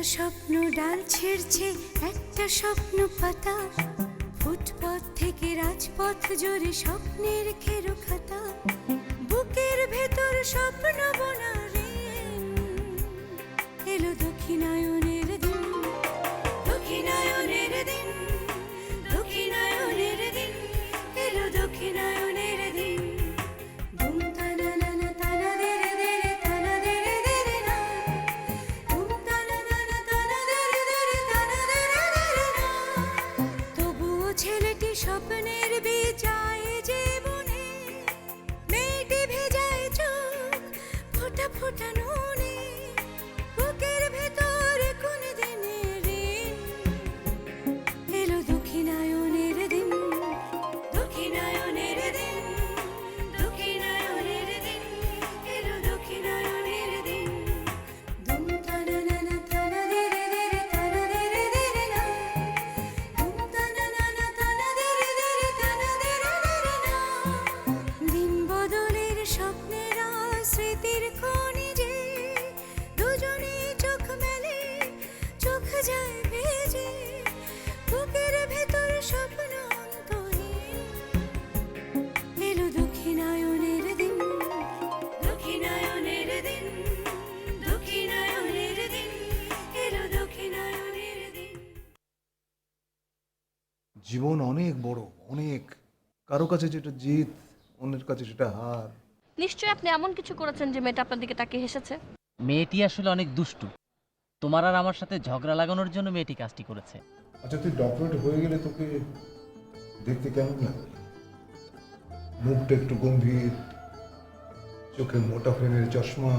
স্বপ্ন ডাল ছিঁড়ছে, একটা স্বপ্ন পাতা, ফুটপথ থেকে রাজপথ জুড়ে স্বপ্নের খেরো খাতা, বুকের ভেতর স্বপ্ন বোনা ঋণ। এলো দক্ষিণায়নের দিন, দক্ষিণায়নের দিন, দক্ষিণায়নের দিন, এলো দক্ষিণায়নের দিন। ধুম তানানানা তানা দেরে দেরে তানা দেরে দেরে না, ধুম তানানানা তানা দেরে দেরে তানা দেরে দেরে না। তবুও ছেলেটি স্বপ্নের বেজায় জীবনে, মেয়েটি ভেজায় চোখ ফোঁটা ফোঁটা নুনে, বুকের ভেতর কোন দিনের ঋণ। এলো দক্ষিণায়নের দিন, দক্ষিণায়নের দিন, দক্ষিণায়নের দিন, এলো দক্ষিণায়নের দিন। ধুম তানানানা তানা দেরে দেরে তানা দেরে দেরে না, ধুম তানানানা তানা দেরে দেরে তানা দেরে দেরে না। দিন বদলের স্বপ্নের স্মৃতির খনিজে, দুজনে চোখ মেলে চোখ যায় ভেজে, বুকের ভেতর স্বপ্ন অন্তহীন। এলো দক্ষিণায়নের দিন, দক্ষিণায়নের দিন, দক্ষিণায়নের দিন, এলো দক্ষিণায়নের দিন। জীবন অনেক বড়, অনেক। কারো কাছে যেটা জিত, অন্যের কাছে সেটা হার। নিশ্চয়ই আপনি এমন কিছু করেছেন যে মেয়েটা আপনার দিকে তাকিয়ে হেসেছে। মেয়েটি আসলে অনেক দুষ্টু। তোমার আর আমার সাথে ঝগড়া লাগানোর জন্য মেয়েটি কাজটি করেছে। আচ্ছা, তুই ডক্টরেট হয়ে গেলে তোকে দেখতে কেমন লাগে? মুখটা একটু গম্ভীর, চোখে মোটা ফ্রেমের চশমা।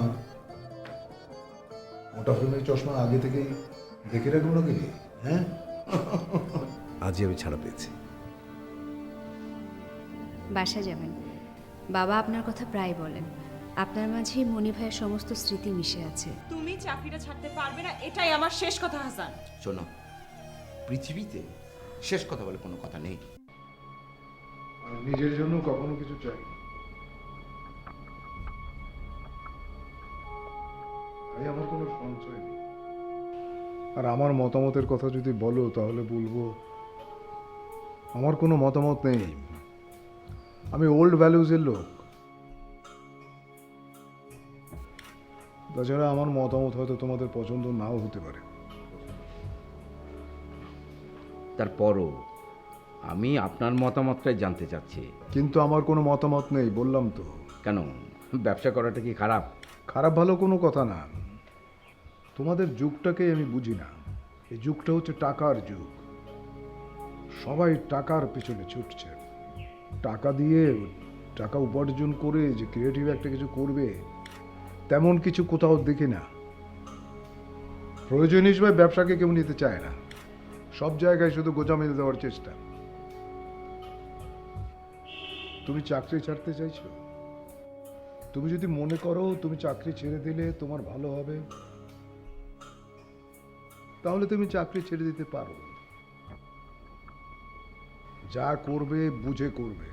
মোটা ফ্রেমের চশমা আগে থেকেই দেখে রাখবো নাকি? হ্যাঁ, আজই আমি ছাড়া পেয়েছি। বাসা যাবেন? বাবা আপনার কথা প্রায় বলেন, আপনার মাঝেই মনি ভাইয়ের সমস্ত স্মৃতি মিশে আছে। তুমি চাকরিটা ছাড়তে পারবে না, এটাই আমার শেষ কথা হাসান। শোনো, পৃথিবীতে শেষ কথা বলে কোনো কথা নেই। আর নিজের জন্য কখনো কিছু চাই না। তাই আমার কোনো সঞ্চয় নেই। আর আমার মতামতের কথা যদি বলো তাহলে বলবো আমার কোনো মতামত নেই। আমি ওল্ড ভ্যালুজের লোক। তাছাড়া আমার মতামত হয়তো তোমাদের পছন্দ নাও হতে পারে। তারপরও আমি আপনার মতামতটাই জানতে চাচ্ছি। কিন্তু আমার কোনো মতামত নেই, বললাম তো। কেন, ব্যবসা করাটা কি খারাপ? খারাপ ভালো কোনো কথা না। তোমাদের যুগটাকে আমি বুঝি না। এই যুগটা হচ্ছে টাকার যুগ। সবাই টাকার পেছনে ছুটছে। টাকা দিয়ে, টাকা উপার্জন করে যে ক্রিয়েটিভ একটা কিছু করবে তেমন কিছু কোথাও দেখি না। প্রয়োজন হিসেবে ব্যবসাকে কেউ নিতে চায় না। সব জায়গায় শুধু গোজামিল দেওয়ার চেষ্টা। তুমি চাকরি ছাড়তে চাইছো? তুমি যদি মনে করো তুমি চাকরি ছেড়ে দিলে তোমার ভালো হবে, তাহলে তুমি চাকরি ছেড়ে দিতে পারো। যা করবে বুঝে করবে।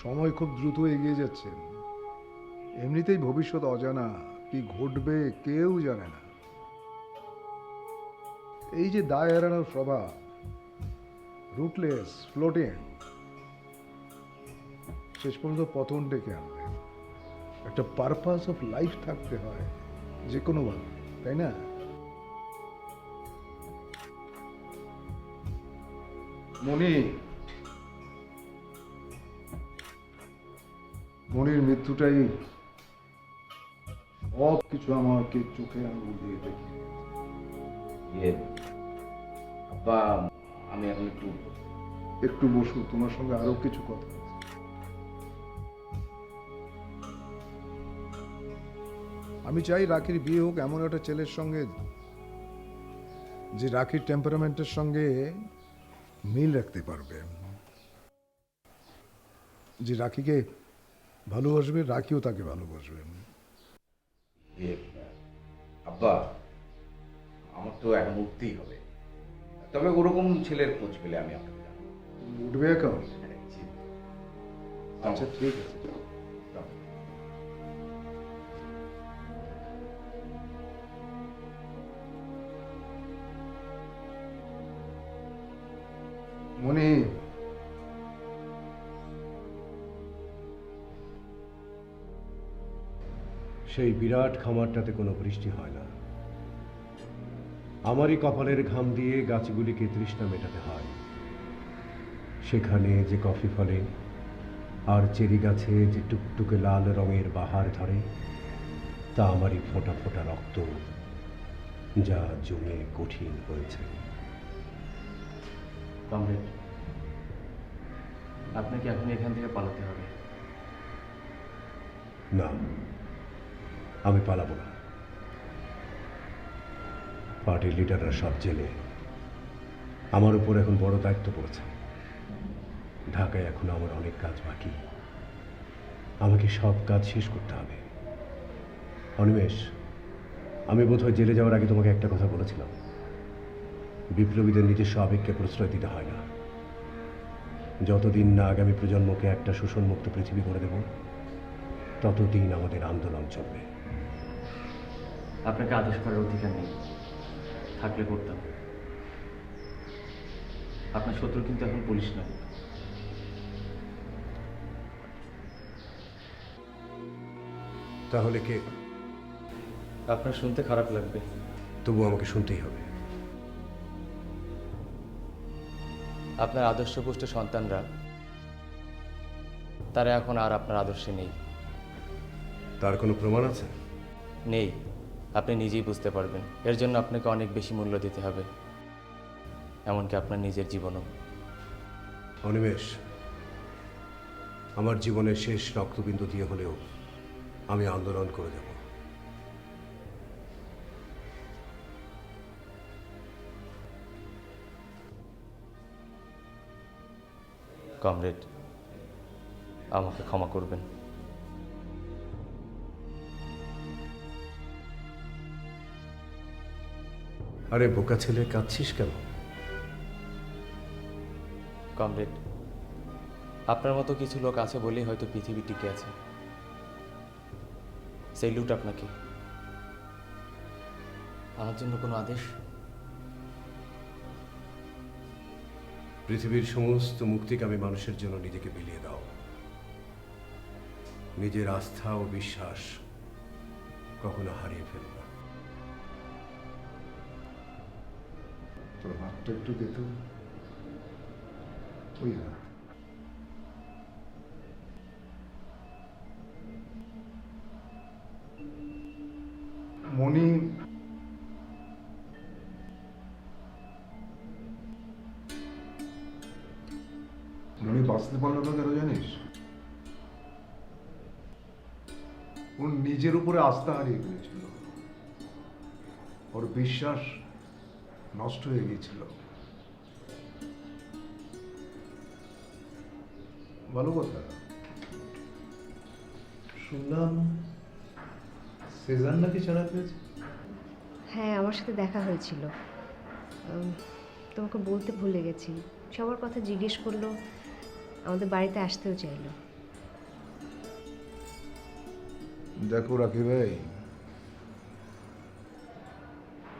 সময় খুব দ্রুত এগিয়ে যাচ্ছে। এমনিতেই ভবিষ্যৎ অজানা, কি ঘটবে কেউ জানে না। এই যে দায় এড়ানোর স্বভাব, রুটলেস, ফ্লোটিং, শেষ পর্যন্ত পতন ডেকে আনবে। একটা পারপাস অফ লাইফ থাকতে হয় যে কোনো ভাবে, তাই না? মনির মৃত্যুটাই সব কিছু আমাকে চোখে আঙুল দিয়ে দেখি। আব্বা, আমি এখন একটু বসো, তোমার সঙ্গে আরো কিছু কথা আছে। আমি চাই রাখির বিয়ে হোক এমন একটা ছেলের সঙ্গে যে রাখির টেম্পারামেন্টের সঙ্গে মিল রাখতে পারবে, যে রাখিকে ভালোবাসবে, রাখিও তাকে ভালোবাসবে। আব্বা, আমার তো এখন উঠতেই হবে। তবে ওরকম ছেলের খোঁজ পেলে আমি আপনাকে জানাবো। উঠবে এখন? আচ্ছা, ঠিক আছে। মনি, সেই বিরাট খামারটাতে কোনো বৃষ্টি হয় না। আমারই কপালের ঘাম দিয়ে গাছগুলিকে তৃষ্ণা মেটাতে হয়। সেখানে যে কফি ফলে আর চেরি গাছে যে টুকটুকে লাল রঙের বাহার ধরে, তা আমারই ফোঁটা ফোঁটা রক্ত, যা জমে কঠিন হয়েছে। কমরেড, আপনাকে এখন এখান থেকে পালাতে হবে। না, আমি পালাবো না। পার্টির লিডাররা সব জেলে। আমার উপর এখন বড় দায়িত্ব পড়েছে। ঢাকায় এখন আমার অনেক কাজ বাকি। আমাকে সব কাজ শেষ করতে হবে। অনিমেষ, আমি বোধহয় জেলে যাওয়ার আগে তোমাকে একটা কথা বলেছিলাম, বিপ্লবীদের নিজস্ব আবেগকে প্রশ্রয় দিতে হয় না। যতদিন না আগামী প্রজন্মকে একটা শোষণমুক্ত পৃথিবী করে দেব, ততদিন আমাদের আন্দোলন চলবে। আপনাকে আদেশ করার অধিকার নেই, থাকলে করতাম। আপনার শত্রু কিন্তু এখন পুলিশ নয়। তাহলে কে? আপনার শুনতে খারাপ লাগবে, তবু আমাকে শুনতেই হবে। আপনার আদর্শপুষ্ট সন্তানরা, তারা এখন আর আপনার আদর্শে নেই। তার কোনো প্রমাণ আছে? নেই, আপনি নিজেই বুঝতে পারবেন। এর জন্য আপনাকে অনেক বেশি মূল্য দিতে হবে, এমনকি আপনার নিজের জীবনও। অনিমেষ, আমার জীবনের শেষ রক্তবিন্দু দিয়ে হলেও আমি আন্দোলন করে যাব। কমরেড, আমাকে ক্ষমা করবেন। আরে বোকা ছেলে, কাঁদছিস কেন? কমরেড, আপনার মতো কিছু লোক আছে বলেই হয়তো পৃথিবী টিকে আছে। সেলুট আপনাকে। আমার জন্য কোনো আদেশ? পৃথিবীর সমস্ত মুক্তিকামী মানুষের জন্য নিজেকে বিলিয়ে দাও। নিজের আস্থা ও বিশ্বাস কখনো হারিয়ে ফেলো না। তোর হাতটা একটু দে তো। ওই না। মনি, মনি বাঁচতে পারলো না কেন জানিস? ওর নিজের উপরে আস্থা হারিয়ে ফেলেছিল, ওর বিশ্বাস নষ্ট হয়ে গিয়েছিল। ভালো কথা। শুনলাম সেজান নাকি ছাড়া পেয়েছে। হ্যাঁ, আমার সাথে দেখা হয়েছিল। তোমাকে বলতে ভুলে গেছি, সবার কথা জিজ্ঞেস করলো, আমাদের বাড়িতে আসতেও চাইলো। দেখো রাখি ভাই,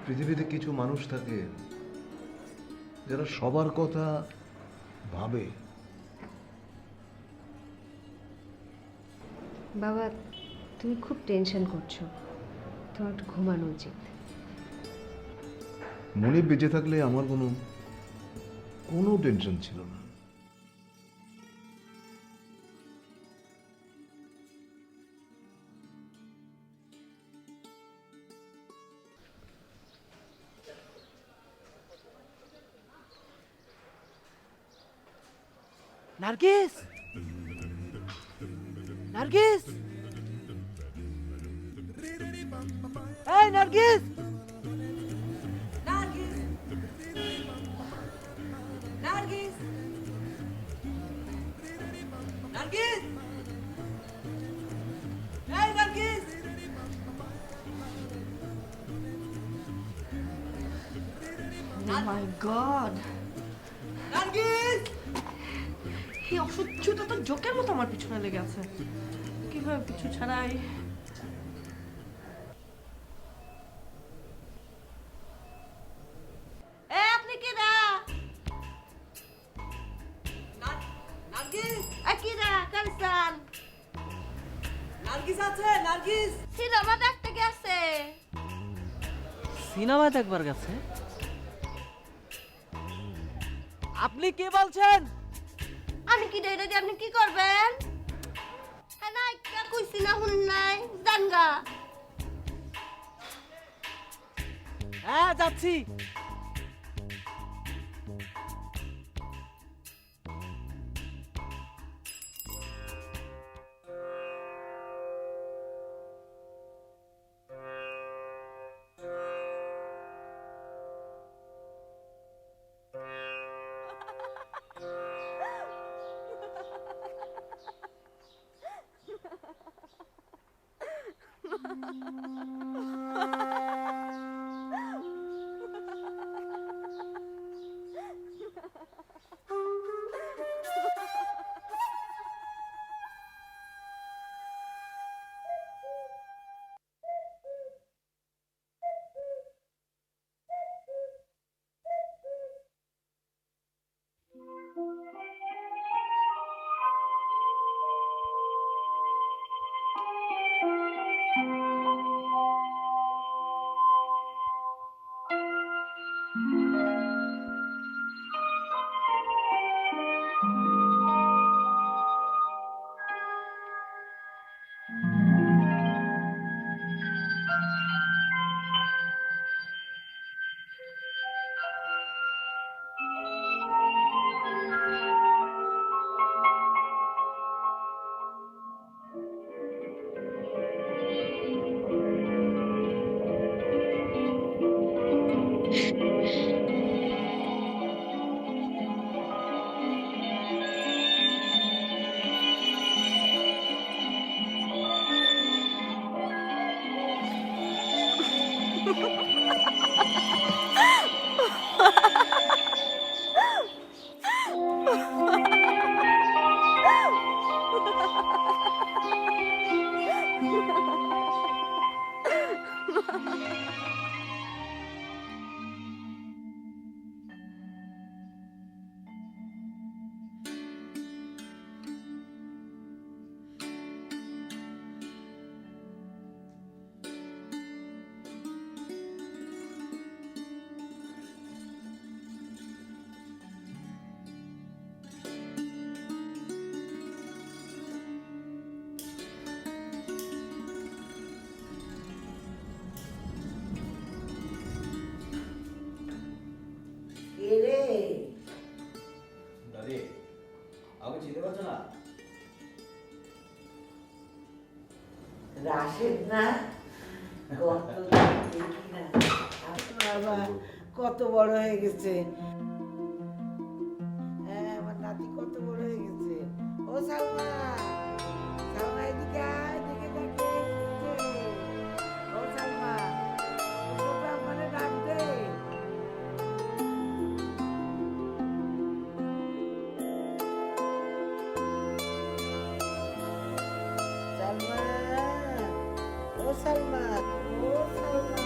পৃথিবীতে কিছু মানুষ থাকে যারা সবার কথা ভাবে। বাবা, তুমি খুব টেনশন করছো, তোমার একটু ঘুমানো উচিত। মনে বেঁচে থাকলে আমার কোনো টেনশন ছিল না। নার্গিস, নার্গিস, এই নার্গিস, নার্গিস, নার্গিস, নার্গিস, এই Nargis. Oh my God! Nargis, এই অসহ্যটা তো জোকের মতো আমার পিছনে লেগে আছে। কিভাবে কিছু ছাড়াই আপনি কি দা? নার্গিস আছে নার্গিস সিনেমা দেখতে গেছে। সিনেমা দেখবার গেছে? আপনি কে বলছেন? আমি কি ডেটা দিয়ে আপনি কি করবেন? হ্যাঁ না কে কইছি না হুন নাই জানগা। হ্যাঁ যাচ্ছি। দাদি আমাকে চিনতে পারছো না? রাশেদ না কত দেখি না বাবা কত বড় হয়ে গেছে। হ্যাঁ আমার নাতি কত বড় হয়ে গেছে। ও সালমা সালমা এদিকে আয় দেখে দেখে ও সালমা ওটা মানে ডাক দে। সালমা ও সালমা ও সালমা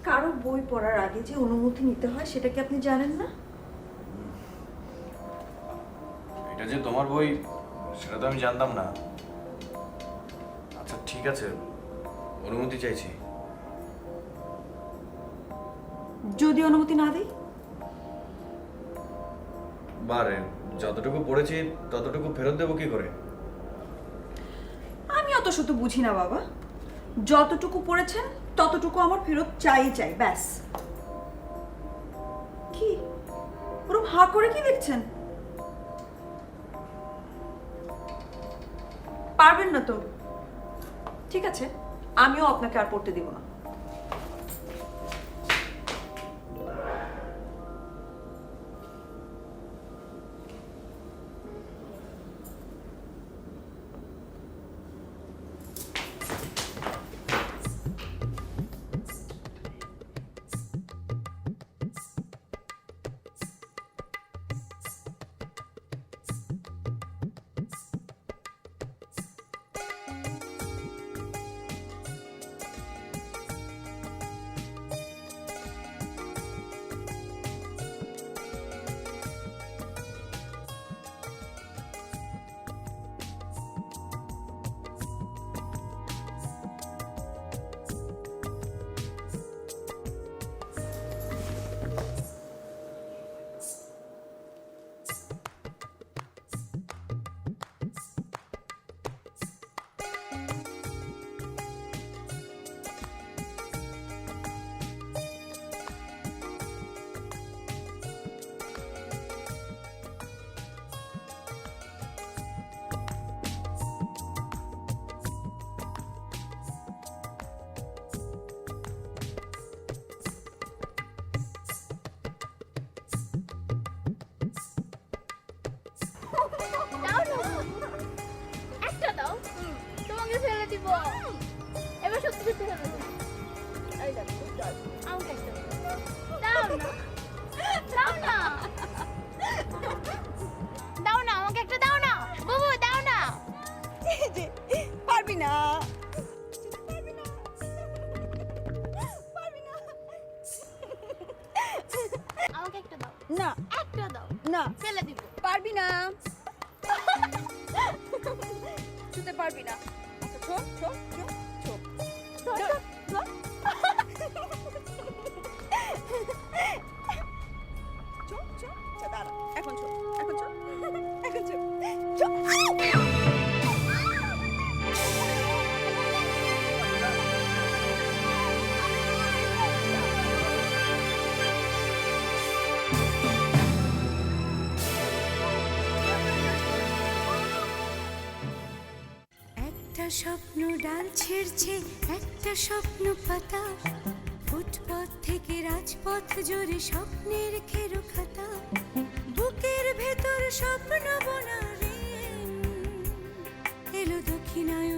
কারো বই পড়ার আগে যে অনুমতি নিতে হয় সেটা কি আপনি জানেন না? এটা যে তোমার বই সেটা তো আমি জানতাম না। আচ্ছা ঠিক আছে, অনুমতি চাইছি। যদি অনুমতি না দিই? বারে যতটুকু পড়েছি ততটুকু ফেরত দেবো কি করে? আমি অত শত বুঝি না বাবা, যতটুকু পড়েছেন ততটুকু আমার ফেরত চাই, ব্যাস। কি ওরম হা করে কি দেখছেন? পারবেন না তো? ঠিক আছে, আমিও আপনাকে আর পড়তে দিব না। একটা দাও, তোমাকে ফেলে দিব। এবার সত্যি সত্যি ফেলে দিব। এই দেখো, আমাকে একটা দাও না, দাও না, দাও না, আমাকে একটা দাও না, বাবু দাও না। পারবি না, আমাকে একটা দাও না, একটা দাও না, ফেলে দিব। পারবি না, ছুতে পারবি না। আচ্ছা ছো ছো ছো ছো ধর, ধর, ধর। ছো ছো আচ্ছা দাঁড়া, এখন ছো, এখন ছো, এখন ছো ছো। একটা স্বপ্ন ডাল ছেড়ছে, একটা স্বপ্ন পাতা, ফুটপথ থেকে রাজপথ জুড়ে স্বপ্নের খেরো খাতা, বুকের ভেতর স্বপ্ন বোনা রে, এলো দক্ষিণায়ন